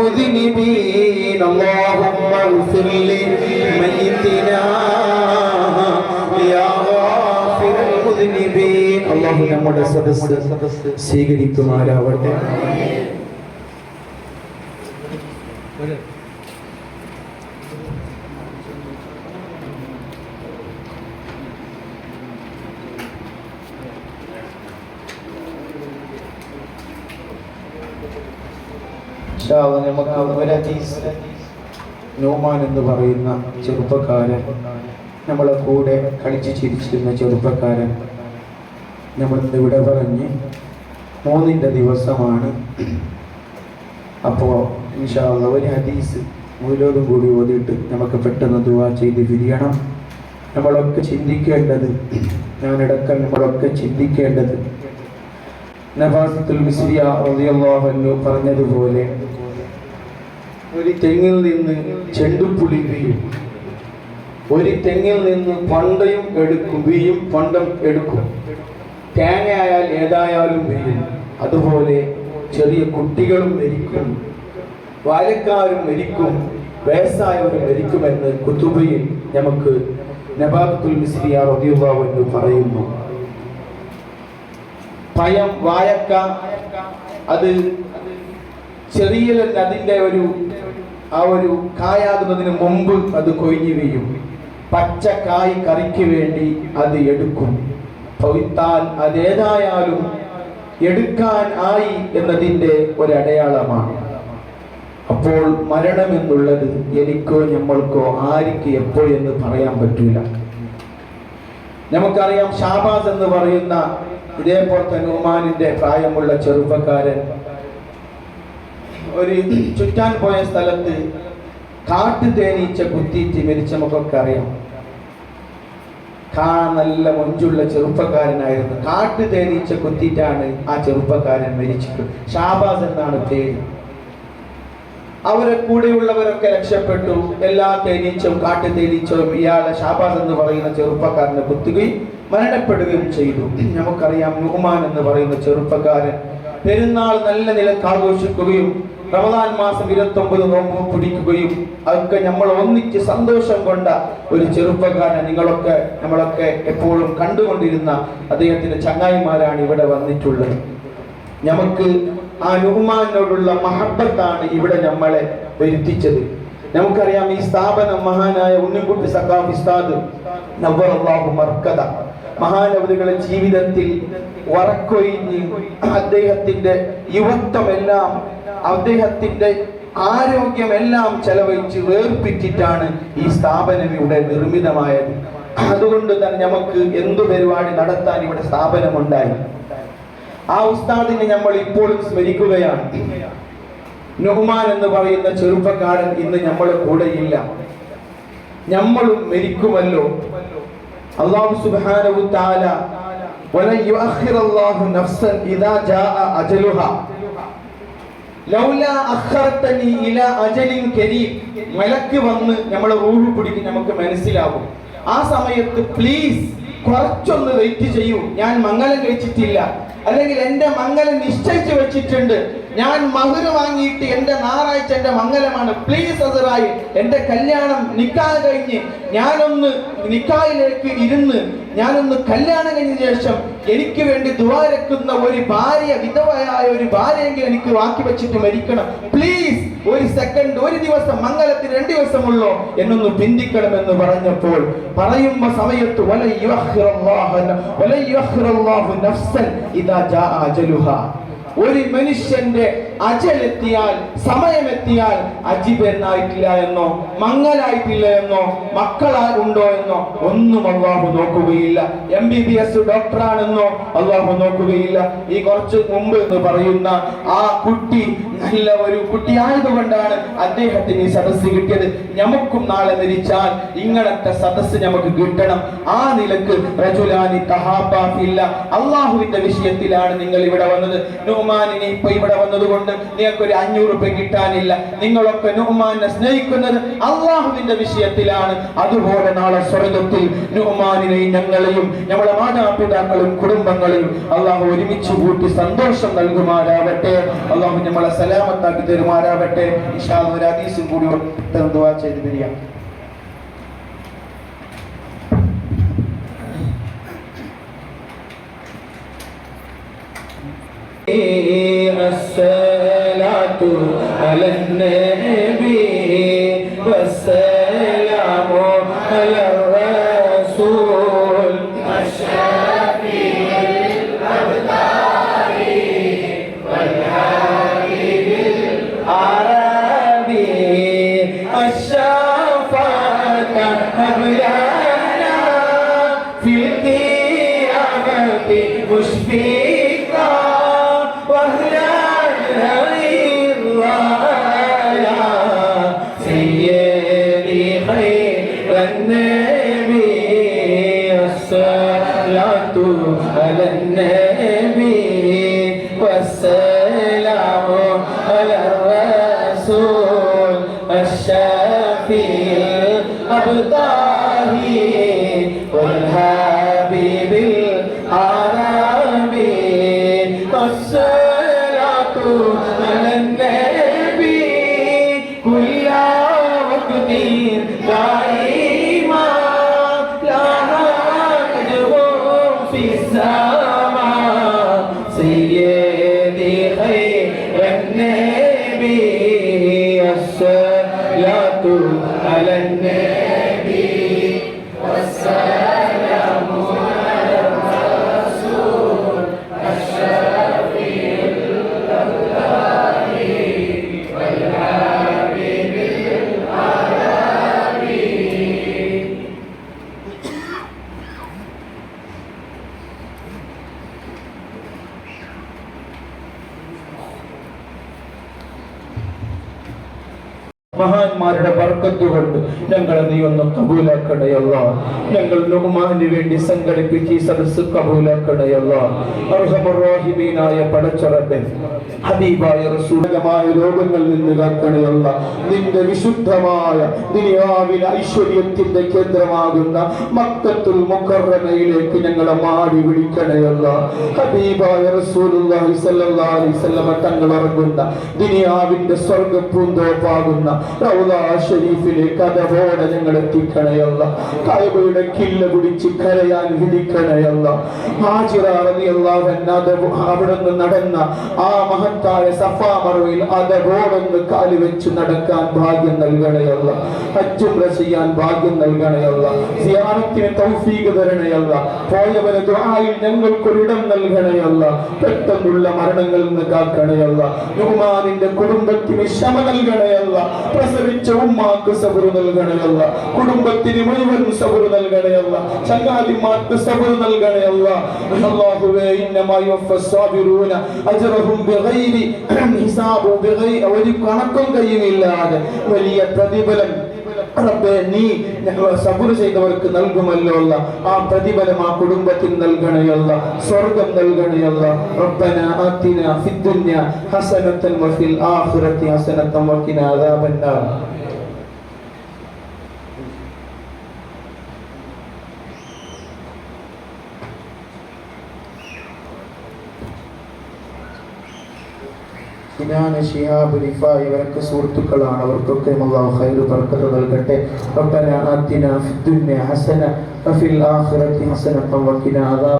المذنبين اللهم اغفر لميتنا يا غافر المذنبين അല്ലാഹു നമ്മുടെ സദസ്സ് സ്വീകരിക്കുമാറാവട്ടെ. നമുക്ക് ഒരു ഹദീസ്, നോമാൻ എന്ന് പറയുന്ന ചെറുപ്പക്കാരൻ, നമ്മളെ കൂടെ കളിച്ച് ചിരിച്ചിരുന്ന ചെറുപ്പക്കാരൻ നമ്മളിന്ന് ഇവിടെ പറഞ്ഞ് 3-ന്റെ ദിവസമാണ്. അപ്പോൾ ഇൻഷാ അല്ലാഹ് ഒരു ഹദീസ് മുഴുവനും കൂടി ഓതിയിട്ട് നമുക്ക് പെട്ടെന്ന് ദുആ ചെയ്ത് പിരിയണം. നമ്മളൊക്കെ ചിന്തിക്കേണ്ടത്, ഞാനിടക്കൽ നമ്മളൊക്കെ ചിന്തിക്കേണ്ടത്, നവാസത്തുൽ മിസ്രിയ റളിയല്ലാഹു അൻഹു പറഞ്ഞതുപോലെ ഒരു തെങ്ങിൽ നിന്ന് ചെണ്ടുപുളി വീഴും, ഒരു തെങ്ങിൽ നിന്ന് പണ്ടയും എടുക്കും, വീയും പണ്ടം എടുക്കും. തേങ്ങയായാൽ ഏതായാലും വീഴും. അതുപോലെ ചെറിയ കുട്ടികളും മരിക്കും, ബാല്യക്കാരും മരിക്കും, വയസ്സായവരും മരിക്കുമെന്ന് കുതുബയിൽ നമുക്ക് നവാസത്തുൽ മിസ്രിയ റളിയല്ലാഹു അൻഹു പറയുന്നു. പയം, വാഴക്ക, അത് ചെറിയ അതിൻ്റെ ഒരു കായാകുന്നതിന് മുമ്പ് അത് കൊഴിഞ്ഞു വീഴും. പച്ചക്കായ് കറിക്ക് വേണ്ടി അത് എടുക്കും. പഴുത്താൽ അതേതായാലും എടുക്കാൻ ആയി എന്നതിൻ്റെ ഒരടയാളമാണ്. അപ്പോൾ മരണം എന്നുള്ളത് എനിക്കോ നമ്മൾക്കോ ആർക്ക് എപ്പോ എന്ന് പറയാൻ പറ്റൂല. നമുക്കറിയാം, ഷാബാസ് എന്ന് പറയുന്ന ഇതേപോലത്തെ നോമാനിന്റെ പ്രായമുള്ള ചെറുപ്പക്കാരൻ ഒരു ചുറ്റാൻ പോയ സ്ഥലത്ത് കാട്ടു തേനീച്ച കുത്തിയിട്ട് മരിച്ച നമുക്കൊക്കെ അറിയാം. നല്ല മൊഞ്ചുള്ള ചെറുപ്പക്കാരനായിരുന്നു. കാട്ടു തേനീച്ച കുത്തിയിട്ടാണ് ആ ചെറുപ്പക്കാരൻ മരിച്ചത്. ഷാബാസ് എന്നാണ് പേര്. അവരെ കൂടെയുള്ളവരൊക്കെ രക്ഷപ്പെട്ടു. എല്ലാ തേനീച്ചവും കാട്ടു തേനീച്ചവും ഇയാളെ ഷാബാസ് എന്ന് പറയുന്ന ചെറുപ്പക്കാരനെ കുത്തുകയും മരണപ്പെടുകയും ചെയ്തു. നമുക്കറിയാം, നുഹ്മാൻ എന്ന് പറയുന്ന ചെറുപ്പക്കാരൻ പെരുന്നാൾ നല്ല നിലക്ക് ആഘോഷിക്കുകയും റമദാൻ മാസം 29 നോമ്പ് പിടിക്കുകയും അതൊക്കെ നമ്മൾ ഒന്നിച്ച് സന്തോഷം കൊണ്ട ഒരു ചെറുപ്പക്കാരൻ. നമ്മളൊക്കെ എപ്പോഴും കണ്ടുകൊണ്ടിരുന്ന അദ്ദേഹത്തിന്റെ ചങ്ങായിമാരാണ് ഇവിടെ വന്നിട്ടുള്ളത്. നമുക്ക് ആ നുഹ്മാനോടുള്ള മഹബത്താണ് ഇവിടെ നമ്മളെ വരുത്തിച്ചത്. നമുക്കറിയാം, ഈ സ്ഥാപനം മഹാനായ ഉണ്ണിക്കുട്ടി സഖാഫി ഉസ്താദ് നവ്വറല്ലാഹു മർക്കദ മഹാനവരുകളുടെ ജീവിതത്തിൽ വറക്കൊഴിഞ്ഞ് അദ്ദേഹത്തിന്റെ യുവത്വമെല്ലാം, അദ്ദേഹത്തിന്റെ ആരോഗ്യമെല്ലാം ചെലവഴിച്ച് വേർപ്പിച്ചിട്ടാണ് ഈ സ്ഥാപനം ഇവിടെ നിർമ്മിതമായത്. അതുകൊണ്ട് തന്നെ നമുക്ക് എന്തു പരിപാടി നടത്താൻ ഇവിടെ സ്ഥാപനമുണ്ടായി. ആ ഉസ്താദിനെ നമ്മൾ ഇപ്പോഴും സ്മരിക്കുകയാണ്. നുഹ്മാൻ എന്ന് പറയുന്ന ചെറുപ്പക്കാരൻ ഇന്ന് നമ്മളെ കൂടെയില്ല. നമ്മളും മരിക്കുമല്ലോ. അല്ലാഹു സുബ്ഹാനഹു തആല വല യുഅഖിറല്ലാഹു നഫ്സൻ ഇദാ ജാഅ അജലുഹാ ലൗലാ അഖർതനി ഇലാ അജലിൻ കരീം. മലക്ക് വന്ന് നമ്മളെ റൂഹ് പിടിക്കും, നമുക്ക് മനസ്സിലാവും. ആ സമയത്ത് പ്ലീസ് കുറച്ചൊന്ന് വെയിറ്റ് ചെയ്യൂ, ഞാൻ മംഗലം കഴിച്ചിട്ടില്ല, അല്ലെങ്കിൽ എന്റെ മംഗലം നിശ്ചയിച്ചു വെച്ചിട്ടുണ്ട്, ഞാൻ മഹർ വാങ്ങിയിട്ട് എന്റെ ഞായറാഴ്ച എന്റെ മംഗലമാണ്, പ്ലീസ് അസറായി എന്റെ കല്യാണം നിക്കാഹ് കഴിഞ്ഞ് ഞാനൊന്ന് നിക്കാഹിലേക്ക് ഇരുന്ന് ഞാനൊന്ന് കല്യാണം കഴിഞ്ഞ ശേഷം എനിക്ക് വേണ്ടി ദുആരക്കുന്ന ഒരു ഭാര്യ, വിധവയായ ഒരു ഭാര്യയെങ്കിലും എനിക്ക് ബാക്കി വെച്ചിട്ട് മരിക്കണം, പ്ലീസ് ഒരു സെക്കൻഡ്, ഒരു ദിവസം, മംഗലത്തിന് 2 ദിവസമുള്ളോ എന്നൊന്ന് പിന്തിക്കണമെന്ന് പറഞ്ഞപ്പോൾ പറയുമ്പോ സമയത്ത് നഫ്സൻ ഇദാ ജാ അജലുഹാ, ഒരു മനുഷ്യന്റെ അജലെത്തിയാൽ, സമയമെത്തിയാൽ അജിബനായിട്ടില്ല എന്നോ മംഗലായിട്ടില്ല എന്നോ മക്കളുണ്ടോ എന്നോ ഒന്നും അല്ലാഹു നോക്കുകയില്ല. MBBS ഡോക്ടറാണെന്നോ അല്ലാഹു നോക്കുകയില്ല. ഈ കുറച്ച് മുമ്പ് എന്ന് പറയുന്ന ആ കുട്ടി നല്ല ഒരു കുട്ടിയായതുകൊണ്ടാണ് അദ്ദേഹത്തിന് ഈ സദസ്സ് കിട്ടിയത്. നമുക്കും നാളെ മരിച്ചാൽ ഇങ്ങനത്തെ സദസ്സ് നമുക്ക് കിട്ടണം. ആ നിലക്ക് റജുലാനി തഹാബാ ഫില്ലാ, അല്ലാഹുവിന്റെ വിഷയത്തിലാണ് നിങ്ങൾ ഇവിടെ വന്നത്. നുഹ്മാനിനെ ഇപ്പൊ ഇവിടെ വന്നതുകൊണ്ട് കൊണ്ട് നിങ്ങൾക്ക് ഒരു 500 രൂപ കിട്ടാനില്ല. നിങ്ങളൊക്കെ നുഅ്മാനെ സ്നേഹിക്കുന്നത് അള്ളാഹുവിന്റെ വിഷയത്തിലാണ്. അതുപോലെ നാളെ സ്വർഗ്ഗത്തിൽ നുഅ്മാനെയും ഞങ്ങളെയും ഞങ്ങളുടെ മാതാപിതാക്കളും കുടുംബങ്ങളെയും അള്ളാഹു ഒരുമിച്ച് കൂട്ടി സന്തോഷം നൽകുമാറാവട്ടെ. അള്ളാഹു നമ്മളെ സലാമത്താക്കി തരുമാറാവട്ടെ. ഇൻഷാ അല്ലാഹ് ഒരു ഹദീസും കൂടി ദുആ ചെയ്ത് പിരിയാം. الصلاة على النبي والسلام على الرسول الشفيع الأبطال والحبيب العربي الشفاعة أبلانا في القيامة مشفقا على النبي والسلام على الرسول الشفيع الأبطال والحبيب العربي الصلاة على النبي كل وقت دائما في السماء سيدي خير النبي الصلاة على النبي والسلام على الرسول الشفيع الأبطال والحبيب العربي. മഹാന്മാരുടെ ബർക്കത്ത് കൊണ്ട് ഞങ്ങളെ നീ ഒന്ന് കബൂലാക്കണയല്ല. ഞങ്ങൾ നുഅ്മാന് വേണ്ടി സംഘടിപ്പിച്ച ഈ സദസ്സ് കബൂലാക്കണയല്ല. അർഹമർ റഹീമീനായ പടച്ചറബ്ബേ, ഹബീബായ റസൂലമായ രോഗങ്ങളിൽ നിന്ന് കാക്കണയല്ല. നിന്റെ വിശുദ്ധമായ ദുനിയാവിലെ ഐശ്വര്യത്തിന്റെ കേന്ദ്രമാകുന്ന മക്കത്തുൽ മുകറമയിലേക്ക് ഞങ്ങളെ മാടി വിളിക്കണയല്ല. ഹബീബായ റസൂലുള്ളാഹി സ്വല്ലല്ലാഹു അലൈഹി വസല്ലം തങ്ങൾ ഇറങ്ങുന്ന ദുനിയാവിന്റെ സ്വർഗ്ഗപൂന്തോപ്പാകുന്ന റൗള ഷരീഫിലേക്ക് അതോടെ ഞങ്ങൾ എത്തിക്കണയല്ല. കഅബയുടെ കില്ല പിടിച്ച് കരയാൻ വിധിക്കണയല്ല. ഹാജിറ റളിയല്ലാഹു അൻഹ അവിടുന്ന് നടന്ന ആ മഹത്തായ സഫാ മർവയിൽ അതോടൊന്ന് കാല് വെച്ച് നടക്കാൻ ഭാഗ്യം നൽകണയല്ല. ഹജ്ജ് ഉംറ ചെയ്യാൻ ഭാഗ്യം നൽകണയല്ല. സിയാറത്തിന് തൗഫീഖ് തരണയല്ല. പോയവരെ ദുആയിൽ ഞങ്ങൾക്കൊരിടം നൽകണയല്ല. പെട്ടെന്നുള്ള മരണങ്ങളിൽ നിന്ന് കാക്കണയല്ല. നുഅ്മാനിന്റെ കുടുംബത്തിന് ക്ഷമ നൽകണയല്ല. പ്രസവിച്ച ഉമ്മാക്ക് സബർ നൽകണയല്ല. കുടുംബത്തിന് മുഴുവൻ സബർ നൽകണയല്ല. ചങ്ങാതിമാർക്ക് സബർ നൽകണയല്ല. അല്ലാഹുവേ, ഇന്നമാ യുവഫസ്സാബിറൂന അജ്റഹും ബിഗൈരി ഹിസാബ്, ഒരു കണക്കും കയ്യുമില്ലാതെ വലിയ പ്രതിഫലം റബ്ബേ നീ സബർ ചെയ്തവർക്ക് നൽകുമല്ലോ. ആ പ്രതിഫലം ആ കുടുംബത്തിന് നൽകണയല്ല. സ്വർഗം നൽകണയല്ല. റബ്ബനാ ആതിനാ ഫിദ്ദുനിയ ഹസനതൻ വഫിൽ ആഖിറതി ഹസനതൻ വഖിനാ അദാബന്നാർ. ശിഹാബ് റിഫായി ഇവരൊക്കെ സുഹൃത്തുക്കളാണ്. അവർക്കൊക്കെ അല്ലാഹു ഖൈർ ബർക്കത്ത് നൽകട്ടെ. റബ്ബനാ ആതിനാ ഫിദ്ദുനിയ ഹസന വഫിൽ ആഖിറതി ഹസനതൻ വഖിനാ അദാബ